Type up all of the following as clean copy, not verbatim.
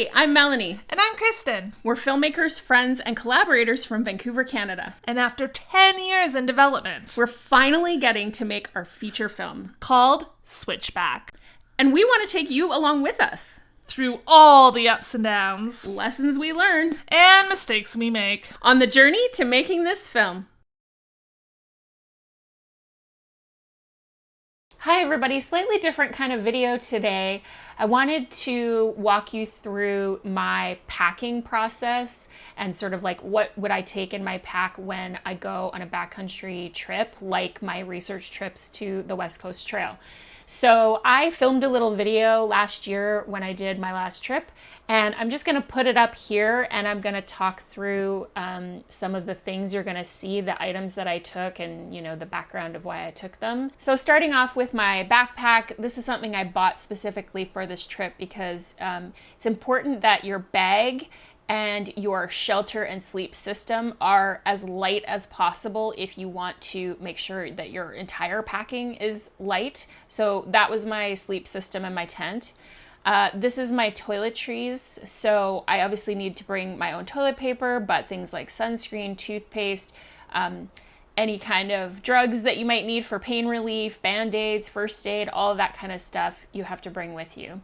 Hey, I'm Melanie. And I'm Kristen. We're filmmakers, friends, and collaborators from Vancouver, Canada. And after 10 years in development, we're finally getting to make our feature film called Switchback. And we want to take you along with us through all the ups and downs, lessons we learn, and mistakes we make on the journey to making this film. Hi everybody, slightly different kind of video today. I wanted to walk you through my packing process and sort of like what would I take in my pack when I go on a backcountry trip, like my research trips to the West Coast Trail. So I filmed a little video last year when I did my last trip, and I'm just gonna put it up here and I'm gonna talk through some of the things you're gonna see, the items that I took and the background of why I took them. So starting off with my backpack, this is something I bought specifically for this trip because it's important that your bag and your shelter and sleep system are as light as possible if you want to make sure that your entire packing is light. So that was my sleep system and my tent. This is my toiletries. So I obviously need to bring my own toilet paper, but things like sunscreen, toothpaste, any kind of drugs that you might need for pain relief, Band-Aids, first aid, all of that kind of stuff you have to bring with you.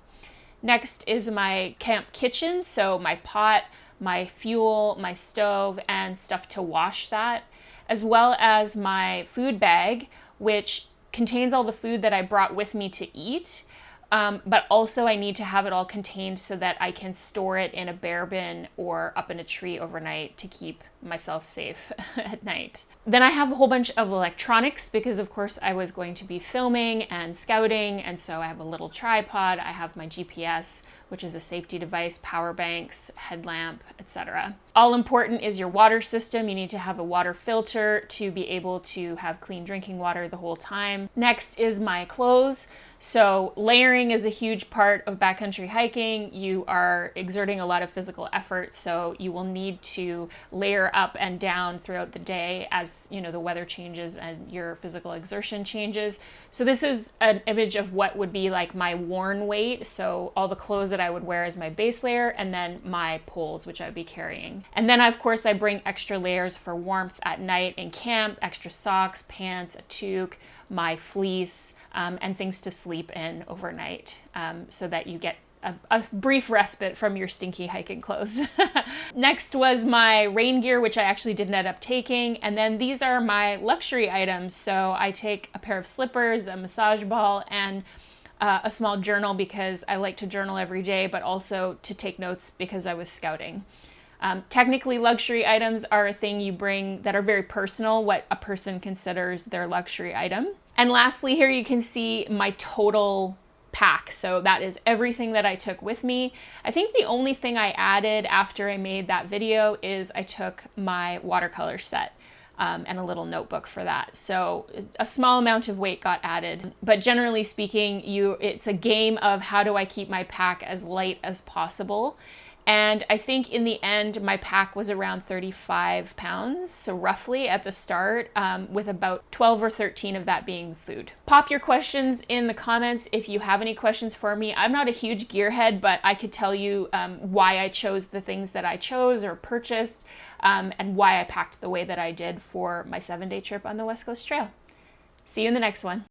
Next is my camp kitchen, so my pot, my fuel, my stove, and stuff to wash that, as well as my food bag, which contains all the food that I brought with me to eat, but also I need to have it all contained so that I can store it in a bear bin or up in a tree overnight to keep myself safe at night. Then I have a whole bunch of electronics because of course I was going to be filming and scouting, and so I have a little tripod, I have my GPS, which is a safety device, power banks, headlamp, etc. All important is your water system. You need to have a water filter to be able to have clean drinking water the whole time. Next is my clothes. So layering is a huge part of backcountry hiking. You are exerting a lot of physical effort, so you will need to layer up and down throughout the day as the weather changes and your physical exertion changes. So this is an image of what would be like my worn weight. So all the clothes that I would wear as my base layer, and then my poles, which I would be carrying. And then of course I bring extra layers for warmth at night in camp, extra socks, pants, a toque, my fleece, and things to sleep in overnight, so that you get a brief respite from your stinky hiking clothes. Next was my rain gear, which I actually didn't end up taking. And then these are my luxury items. So I take a pair of slippers, a massage ball, and a small journal because I like to journal every day, but also to take notes because I was scouting. Technically, luxury items are a thing you bring that are very personal, what a person considers their luxury item. And lastly, here you can see my total pack. So that is everything that I took with me. I think the only thing I added after I made that video is I took my watercolor set and a little notebook for that. So a small amount of weight got added, but generally speaking, it's a game of how do I keep my pack as light as possible. And I think in the end, my pack was around 35 pounds, so roughly at the start, with about 12 or 13 of that being food. Pop your questions in the comments if you have any questions for me. I'm not a huge gearhead, but I could tell you why I chose the things that I chose or purchased, and why I packed the way that I did for my 7-day trip on the West Coast Trail. See you in the next one.